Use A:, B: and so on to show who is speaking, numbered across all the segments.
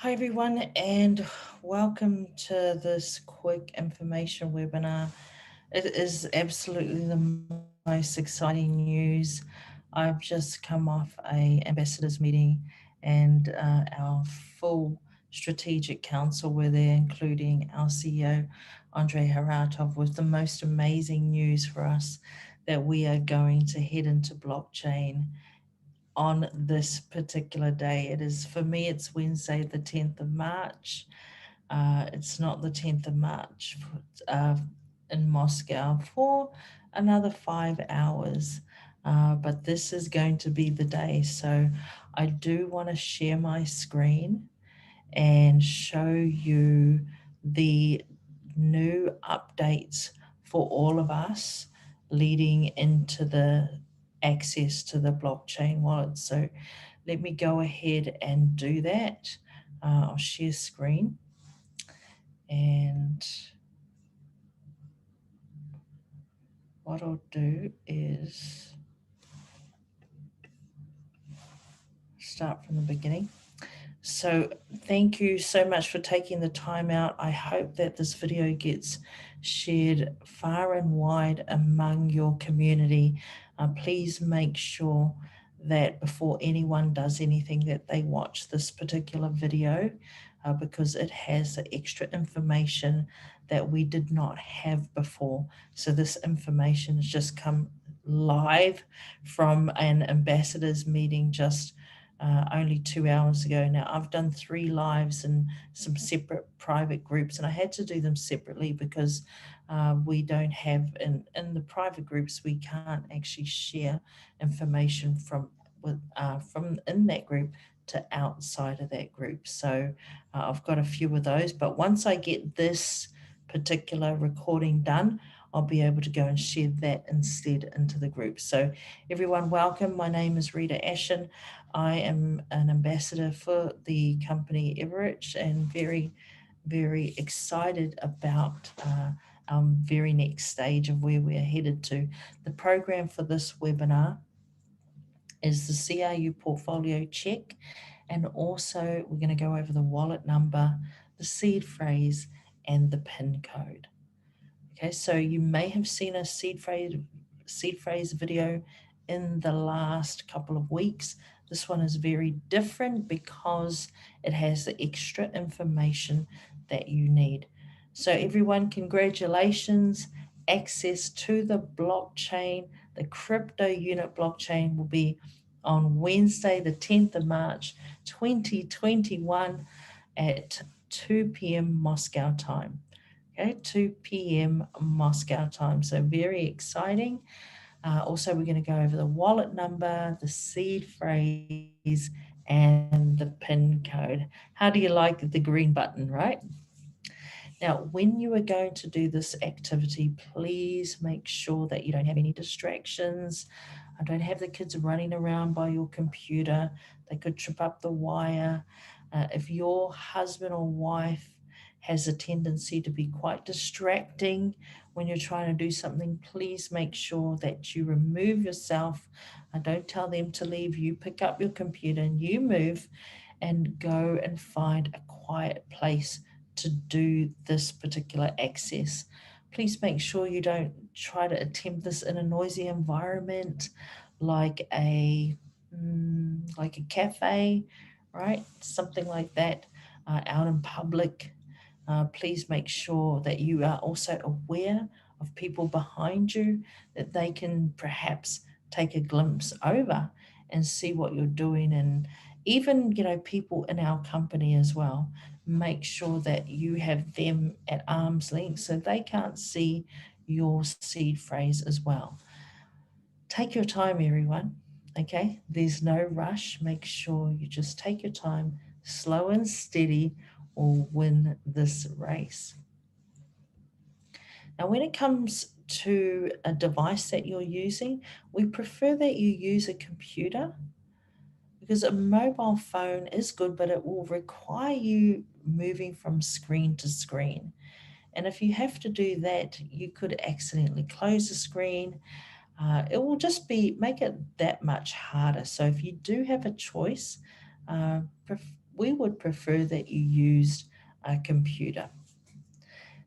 A: Hi everyone, and welcome to this quick information webinar. It is absolutely the most exciting news. I've just come off a ambassadors meeting and our full strategic council were there, including our CEO, Andrei Haratov, with the most amazing news for us that we are going to head into blockchain on this particular day. It is, for me, it's Wednesday, the 10th of March. It's not the 10th of March in Moscow for another 5 hours. But this is going to be the day. So I do want to share my screen and show you the new updates for all of us leading into the access to the blockchain wallet. So let me go ahead and do that. I'll share screen, and what I'll do is start from the beginning. So thank you so much for taking the time out. I hope that this video gets shared far and wide among your community. Please make sure that before anyone does anything that they watch this particular video because it has the extra information that we did not have before. So this information has just come live from an ambassadors meeting just only 2 hours ago. Now, I've done 3 lives in some separate private groups, and I had to do them separately because we don't have, in the private groups, we can't actually share information from in that group to outside of that group. So I've got a few of those, but once I get this particular recording done, I'll be able to go and share that instead into the group. So everyone, welcome. My name is Rita Ashen. I am an ambassador for the company Everich, and very, very excited about our very next stage of where we're headed to. The program for this webinar is the CRU portfolio check, and also we're going to go over the wallet number, the seed phrase, and the PIN code. Okay, so you may have seen a seed phrase video in the last couple of weeks. This one is very different because it has the extra information that you need. So everyone, congratulations. Access to the blockchain, the crypto unit blockchain, will be on Wednesday, the 10th of March, 2021 at 2 p.m. Moscow time. Okay, 2 p.m. Moscow time. So very exciting. Also, we're going to go over the wallet number, the seed phrase, and the PIN code. How do you like the green button, right? Now, when you are going to do this activity, please make sure that you don't have any distractions. Don't have the kids running around by your computer. They could trip up the wire. If your husband or wife has a tendency to be quite distracting when you're trying to do something, please make sure that you remove yourself. Don't tell them to leave. You pick up your computer and you move and go and find a quiet place to do this particular access. Please make sure you don't try to attempt this in a noisy environment like a cafe, right? Something like that, out in public. Please make sure that you are also aware of people behind you, that they can perhaps take a glimpse over and see what you're doing, and even people in our company as well. Make sure that you have them at arm's length so they can't see your seed phrase as well. Take your time, everyone. Okay, there's no rush. Make sure you just take your time, slow and steady, or win this race. Now, when it comes to a device that you're using, we prefer that you use a computer, because a mobile phone is good, but it will require you moving from screen to screen. And if you have to do that, you could accidentally close the screen. It will just make it that much harder. So if you do have a choice, we would prefer that you used a computer.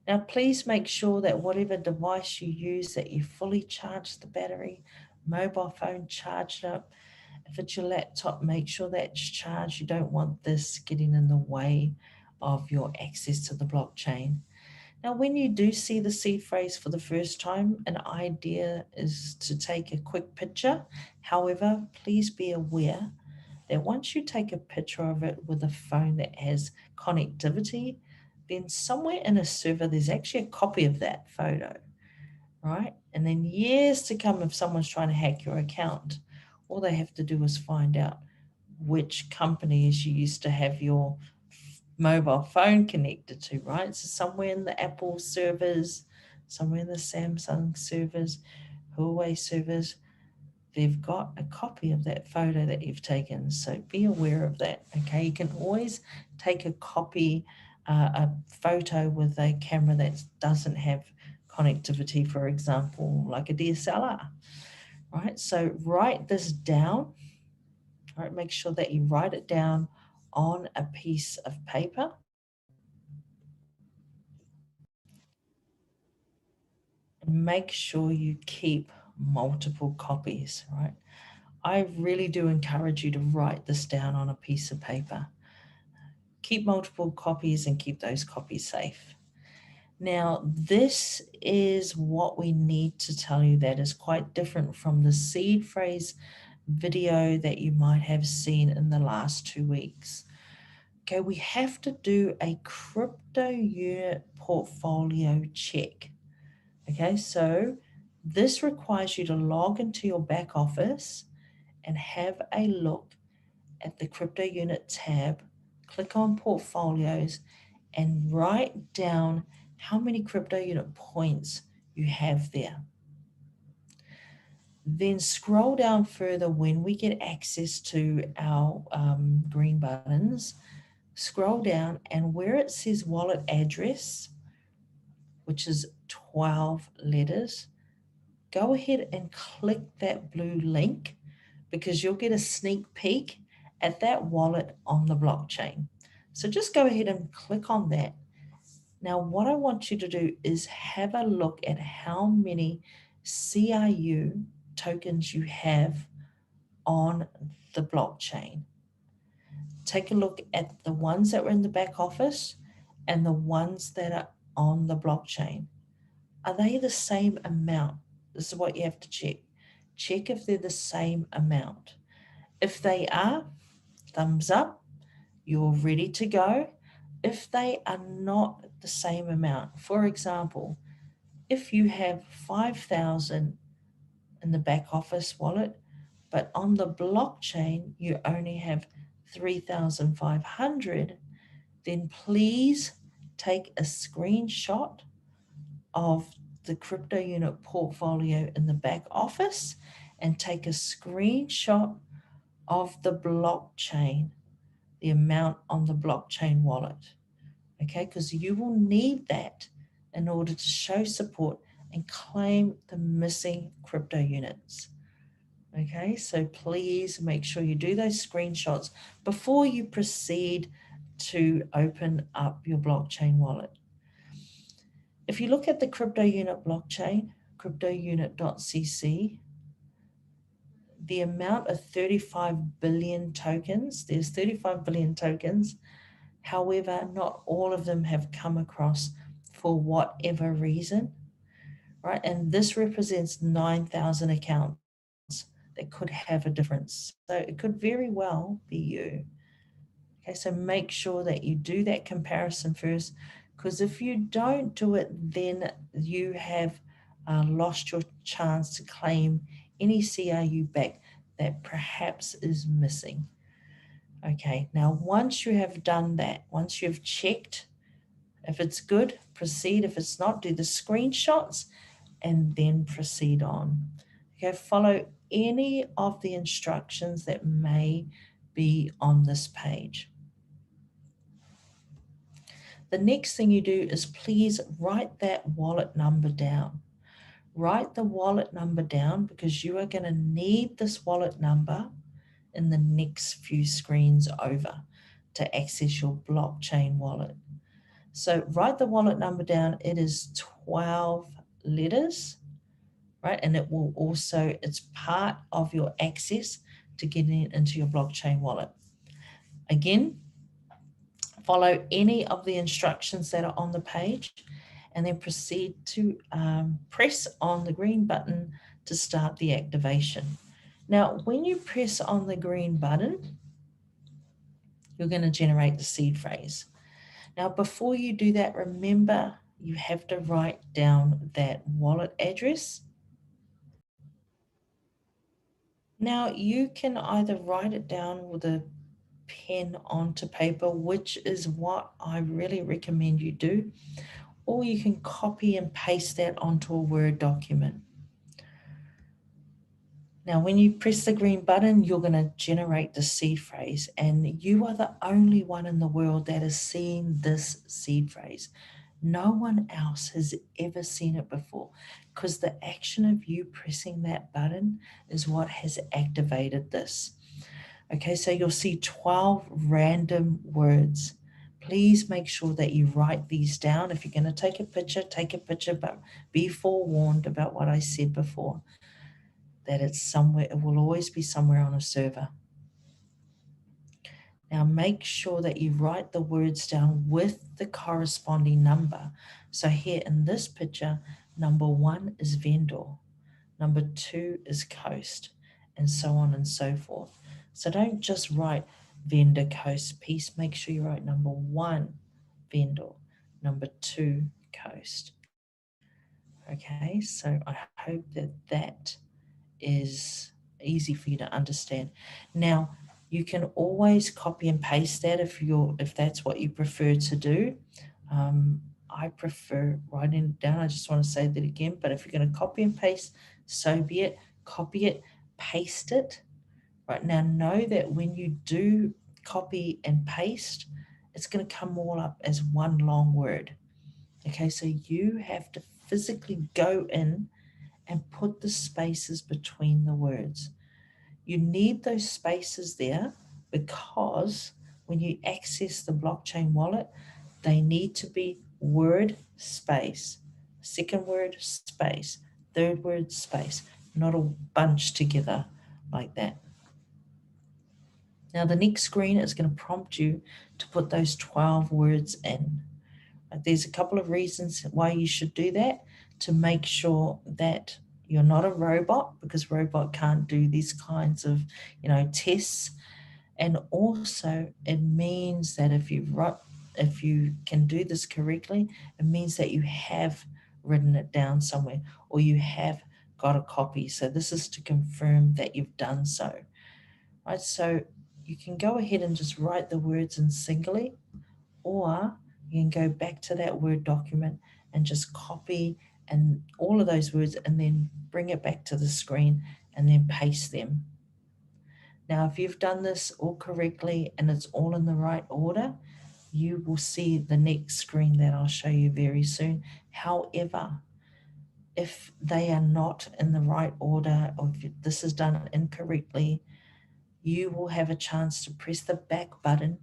A: Now, please make sure that whatever device you use, that you fully charge the battery, mobile phone, charge it up. If it's your laptop, make sure that's charged. You don't want this getting in the way of your access to the blockchain. Now, when you do see the seed phrase for the first time, an idea is to take a quick picture. However, please be aware that once you take a picture of it with a phone that has connectivity, then somewhere in a server, there's actually a copy of that photo, right? And then years to come, if someone's trying to hack your account, all they have to do is find out which companies you used to have your mobile phone connected to, right? So somewhere in the Apple servers, somewhere in the Samsung servers, Huawei servers, they've got a copy of that photo that you've taken. So be aware of that, okay? You can always take a copy, a photo with a camera that doesn't have connectivity, for example, like a DSLR, right? So write this down, right? Make sure that you write it down on a piece of paper. And make sure you keep multiple copies, right? I really do encourage you to write this down on a piece of paper. Keep multiple copies and keep those copies safe. Now, this is what we need to tell you that is quite different from the seed phrase video that you might have seen in the last 2 weeks. Okay, we have to do a crypto unit portfolio check. Okay, so this requires you to log into your back office and have a look at the crypto unit tab, click on portfolios, and write down how many crypto unit points you have there. Then scroll down further when we get access to our green buttons. Scroll down, and where it says wallet address, which is 12 letters, go ahead and click that blue link because you'll get a sneak peek at that wallet on the blockchain. So just go ahead and click on that. Now, what I want you to do is have a look at how many CRU tokens you have on the blockchain. Take a look at the ones that were in the back office and the ones that are on the blockchain. Are they the same amount? This is what you have to check. Check if they're the same amount. If they are, thumbs up, you're ready to go. If they are not the same amount, for example, if you have 5,000 in the back office wallet, but on the blockchain you only have 3,500, then please take a screenshot of the crypto unit portfolio in the back office and take a screenshot of the blockchain, the amount on the blockchain wallet. Okay, because you will need that in order to show support and claim the missing crypto units. Okay, so please make sure you do those screenshots before you proceed to open up your blockchain wallet. If you look at the crypto unit blockchain, cryptounit.cc, the amount of 35 billion tokens, there's 35 billion tokens. However, not all of them have come across for whatever reason, right? And this represents 9,000 accounts that could have a difference. So it could very well be you. Okay, so make sure that you do that comparison first, because if you don't do it, then you have lost your chance to claim any CRU back that perhaps is missing. Okay, now once you have done that, once you've checked, if it's good, proceed. If it's not, do the screenshots and then proceed on. Okay, follow any of the instructions that may be on this page. The next thing you do is please write that wallet number down. Write the wallet number down because you are going to need this wallet number in the next few screens over. to access your blockchain wallet. So write the wallet number down. It is 12 letters, right? And it will also, it's part of your access to getting into your blockchain wallet. Again, follow any of the instructions that are on the page and then proceed to press on the green button to start the activation. Now, when you press on the green button, you're going to generate the seed phrase. Now, before you do that, remember you have to write down that wallet address. Now, you can either write it down with a pen onto paper, which is what I really recommend you do, or you can copy and paste that onto a Word document. Now, when you press the green button, you're going to generate the seed phrase, and you are the only one in the world that is seeing this seed phrase. No one else has ever seen it before, because the action of you pressing that button is what has activated this. Okay, so you'll see 12 random words. Please make sure that you write these down. If you're going to take a picture, but be forewarned about what I said before, that it's somewhere, it will always be somewhere on a server. Now make sure that you write the words down with the corresponding number. So here in this picture, number 1 is vendor, number 2 is coast, and so on and so forth. So don't just write vendor coast piece, make sure you write number 1 vendor, number 2 coast. Okay, so I hope that that is easy for you to understand. Now, you can always copy and paste that if that's what you prefer to do. I prefer writing it down. I just want to say that again, but if you're going to copy and paste, so be it. Copy it, paste it. Right now, know that when you do copy and paste, it's going to come all up as one long word. Okay, so you have to physically go in and put the spaces between the words. You need those spaces there because when you access the blockchain wallet, they need to be word space, second word space, third word space, not a bunch together like that. Now the next screen is going to prompt you to put those 12 words in. There's a couple of reasons why you should do that, to make sure that you're not a robot, because robot can't do these kinds of, tests. And also it means that if you can do this correctly, it means that you have written it down somewhere or you have got a copy. So this is to confirm that you've done so. Right? So you can go ahead and just write the words in singly, or you can go back to that Word document and just copy and all of those words and then bring it back to the screen and then paste them. Now, if you've done this all correctly and it's all in the right order, you will see the next screen that I'll show you very soon. However, if they are not in the right order, or if this is done incorrectly, you will have a chance to press the back button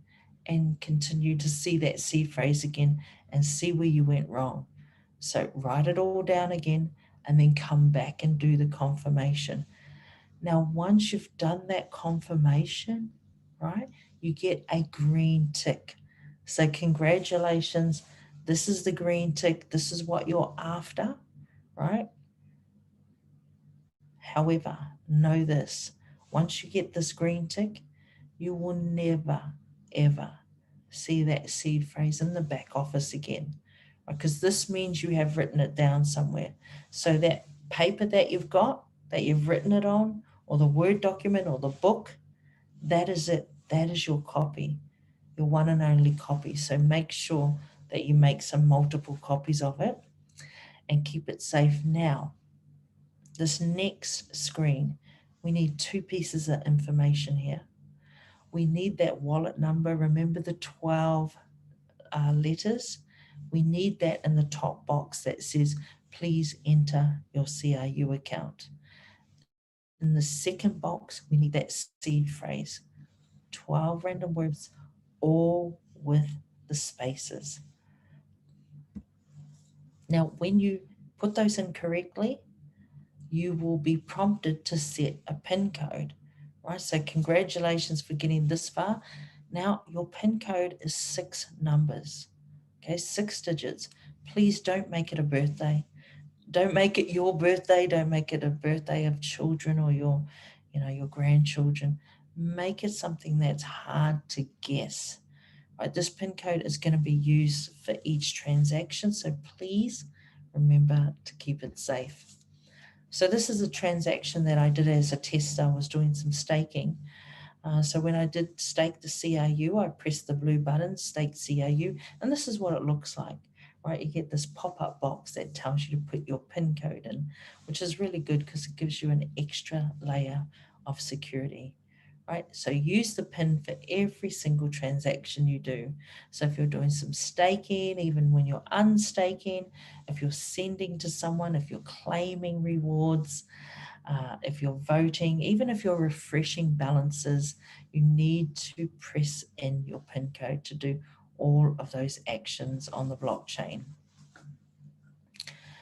A: and continue to see that seed phrase again and see where you went wrong. So write it all down again and then come back and do the confirmation. Now, once you've done that confirmation, right, you get a green tick. So congratulations, this is the green tick. This is what you're after, right? However, know this, once you get this green tick, you will never, ever see that seed phrase in the back office again, because this means you have written it down somewhere. So that paper that you've got, that you've written it on, or the Word document or the book, that is it. That is your copy, your one and only copy. So make sure that you make some multiple copies of it and keep it safe. Now, this next screen, we need 2 pieces of information here. We need that wallet number. Remember the 12 letters? We need that in the top box that says, please enter your CRU account. In the second box, we need that seed phrase, 12 random words, all with the spaces. Now, when you put those in correctly, you will be prompted to set a PIN code, right? So congratulations for getting this far. Now your PIN code is 6 numbers, okay, 6 digits. Please don't make it a birthday. Don't make it your birthday. Don't make it a birthday of children or your, your grandchildren. Make it something that's hard to guess, right? This PIN code is going to be used for each transaction, so please remember to keep it safe. So this is a transaction that I did as a tester. I was doing some staking. So when I did stake the CRU, I pressed the blue button, stake CRU, and this is what it looks like, right? You get this pop-up box that tells you to put your PIN code in, which is really good because it gives you an extra layer of security, right? So use the PIN for every single transaction you do. So if you're doing some staking, even when you're unstaking, if you're sending to someone, if you're claiming rewards, if you're voting, even if you're refreshing balances, you need to press in your PIN code to do all of those actions on the blockchain.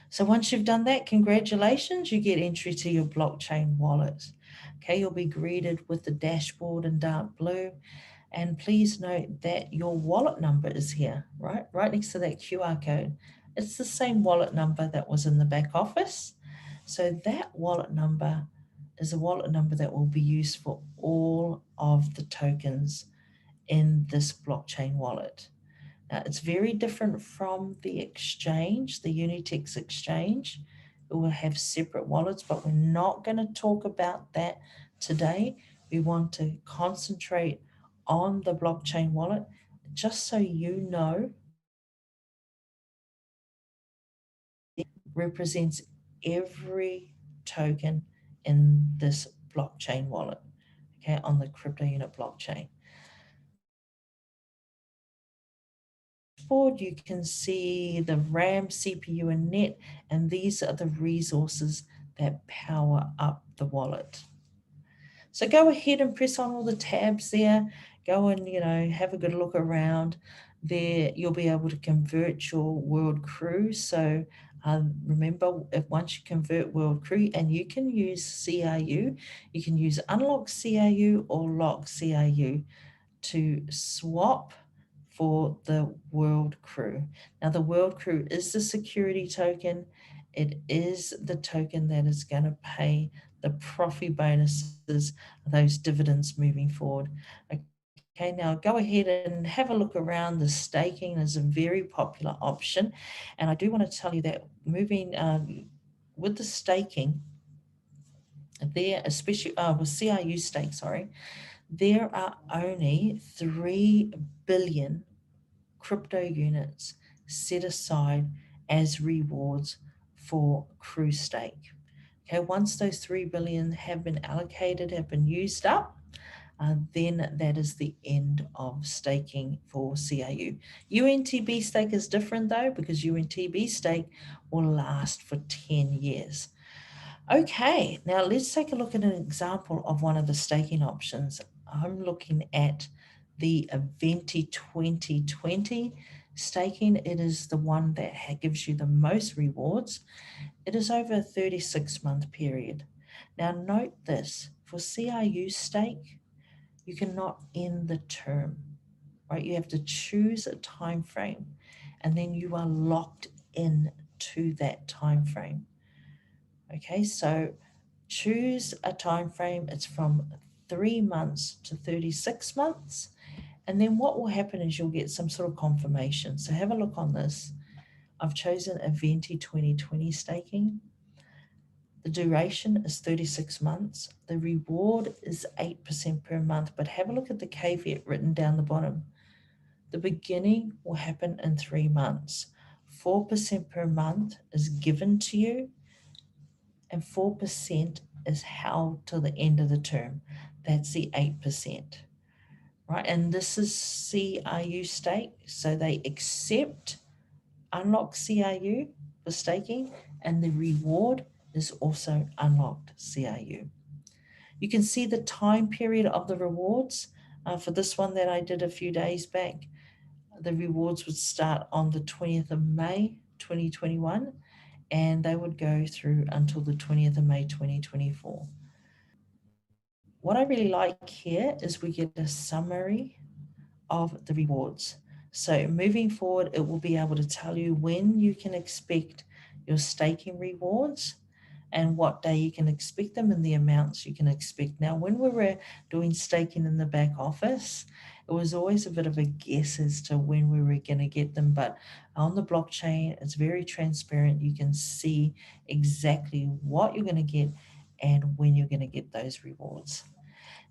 A: So once you've done that, congratulations, you get entry to your blockchain wallet. Okay, you'll be greeted with the dashboard in dark blue. And please note that your wallet number is here, right next to that QR code. It's the same wallet number that was in the back office. So that wallet number is a wallet number that will be used for all of the tokens in this blockchain wallet. Now, it's very different from the exchange, the Unitex exchange. It will have separate wallets, but we're not going to talk about that today. We want to concentrate on the blockchain wallet, just so you know, it represents every token in this blockchain wallet, okay, on the crypto unit blockchain. You can see the RAM, CPU, and net, and these are the resources that power up the wallet. So go ahead and press on all the tabs there. Go and, have a good look around. There, you'll be able to convert your world crew. So remember, once you convert world crew, and you can use CRU, you can use unlock CRU or lock CRU to swap for the world crew. Now the world crew is the security token. It is the token that is going to pay the profit bonuses, those dividends moving forward. Okay, now go ahead and have a look around. The staking is a very popular option. And I do want to tell you that moving with the staking, there, especially with CRU stake, there are only 3 billion crypto units set aside as rewards for crew stake. Okay, once those 3 billion have been allocated, have been used up, then that is the end of staking for CRU. UNTB stake is different though, because UNTB stake will last for 10 years. Okay, now let's take a look at an example of one of the staking options. I'm looking at the Aventi 2020 staking. It is the one that gives you the most rewards. It is over a 36-month period. Now note this, for CRU stake, you cannot end the term, right? You have to choose a time frame, and then you are locked in to that time frame. Okay, so choose a time frame. It's from 3 months to 36 months. And then what will happen is you'll get some sort of confirmation. So have a look on this. I've chosen Aventi 2020 staking. The duration is 36 months. The reward is 8% per month, but have a look at the caveat written down the bottom. The beginning will happen in 3 months. 4% per month is given to you, and 4% is held till the end of the term. That's the 8%, right? And this is CRU stake. So they accept unlock CRU for staking, and the reward is also unlocked CRU. You can see the time period of the rewards. For this one that I did a few days back, the rewards would start on the 20th of May 2021, and they would go through until the 20th of May 2024. What I really like here is we get a summary of the rewards. So moving forward, it will be able to tell you when you can expect your staking rewards and what day you can expect them and the amounts you can expect. Now, when we were doing staking in the back office, it was always a bit of a guess as to when we were going to get them. But on the blockchain, it's very transparent. You can see exactly what you're going to get and when you're going to get those rewards.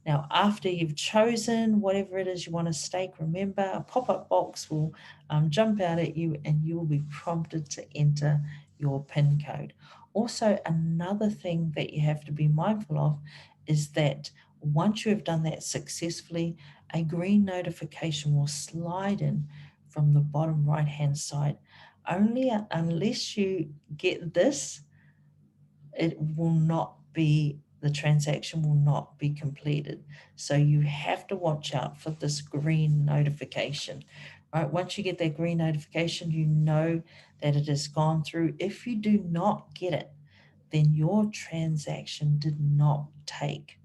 A: Now, after you've chosen whatever it is you want to stake, remember a pop-up box will jump out at you and you will be prompted to enter your PIN code. Also, another thing that you have to be mindful of is that once you have done that successfully, a green notification will slide in from the bottom right-hand side. Only unless you get this, it will not be, the transaction will not be completed. So you have to watch out for this green notification. Right, once you get that green notification, you know that it has gone through. If you do not get it, then your transaction did not take.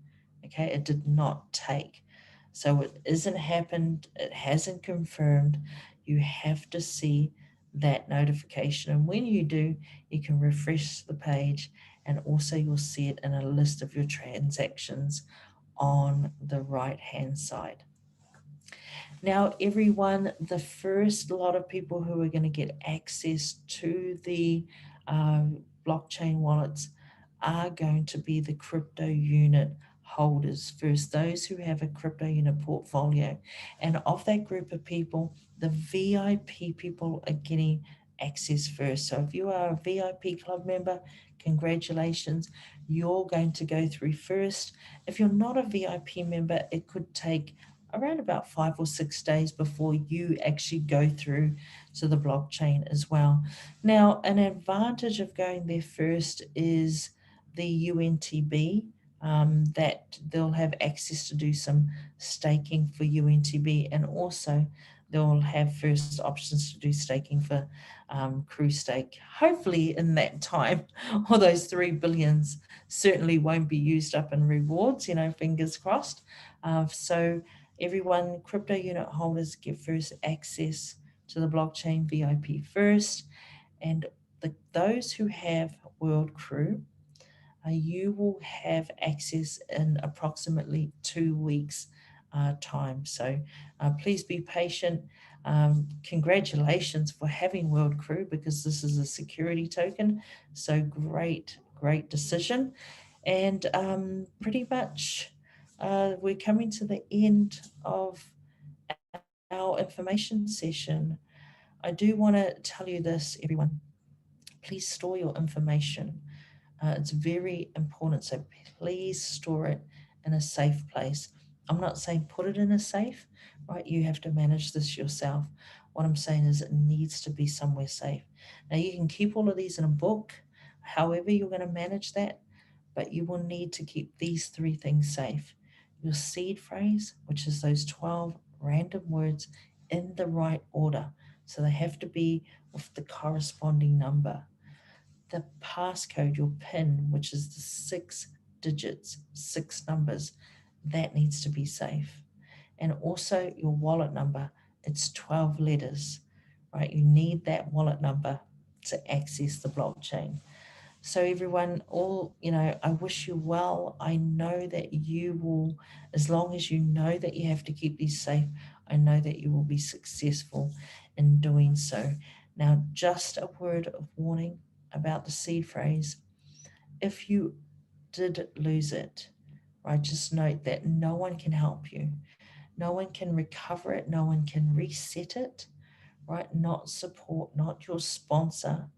A: Okay, it did not take. So it isn't happened, it hasn't confirmed. You have to see that notification. And when you do, you can refresh the page and also you'll see it in a list of your transactions on the right hand side. Now, everyone, the first lot of people who are going to get access to the blockchain wallets are going to be the crypto unit holders first, those who have a crypto unit portfolio. And of that group of people, the VIP people are getting access first. So if you are a VIP club member, congratulations, you're going to go through first. If you're not a VIP member, it could take around about 5 or 6 days before you actually go through to the blockchain as well. Now, an advantage of going there first is the UNTB, that they'll have access to do some staking for UNTB, and also they'll have first options to do staking for CrewStake. Hopefully in that time, all those 3 billions certainly won't be used up in rewards, fingers crossed. So everyone, crypto unit holders get first access to the blockchain VIP first, and those who have World Crew, you will have access in approximately 2 weeks time. So please be patient. Congratulations for having World Crew, because this is a security token. So great decision. And pretty much we're coming to the end of our information session. I do want to tell you this, everyone. Please store your information. It's very important, so please store it in a safe place. I'm not saying put it in a safe, right? You have to manage this yourself. What I'm saying is it needs to be somewhere safe. Now, you can keep all of these in a book, however you're going to manage that, but you will need to keep these 3 things safe. Your seed phrase, which is those 12 random words in the right order. So they have to be with the corresponding number. The passcode, your PIN, which is the 6 digits, 6 numbers, that needs to be safe. And also your wallet number, it's 12 letters, right? You need that wallet number to access the blockchain. So everyone, I wish you well. I know that you will, as long as you know that you have to keep these safe, I know that you will be successful in doing so. Now, just a word of warning about the seed phrase. If you did lose it, right, just note that no one can help you. No one can recover it. No one can reset it, right? Not support, not your sponsor,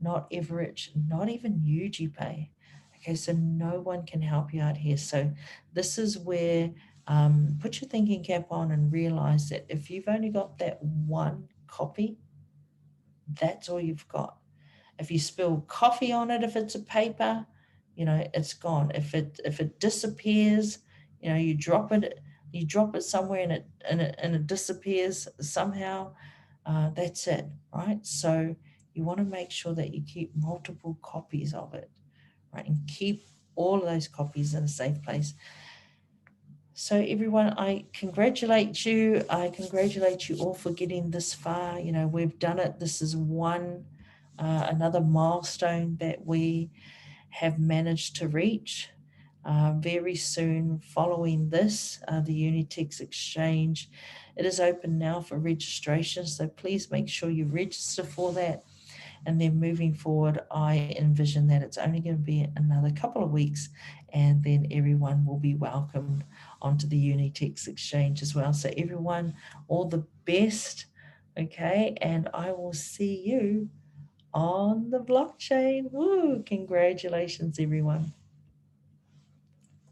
A: not Everich, not even UGPay. Okay, so no one can help you out here. So this is where put your thinking cap on and realize that if you've only got that one copy, that's all you've got. If you spill coffee on it, if it's a paper, it's gone. If it disappears, you drop it, you drop it somewhere and it disappears somehow, that's it, right? So you want to make sure that you keep multiple copies of it, right? And keep all of those copies in a safe place. So everyone, I congratulate you. I congratulate you all for getting this far. You know, we've done it. This is another milestone that we have managed to reach. Very soon following this, the Unitex Exchange, it is open now for registration. So please make sure you register for that. And then moving forward, I envision that it's only going to be another couple of weeks, and then everyone will be welcomed onto the Unitex Exchange as well. So everyone, all the best, okay? And I will see you on the blockchain. Woo! Congratulations, everyone.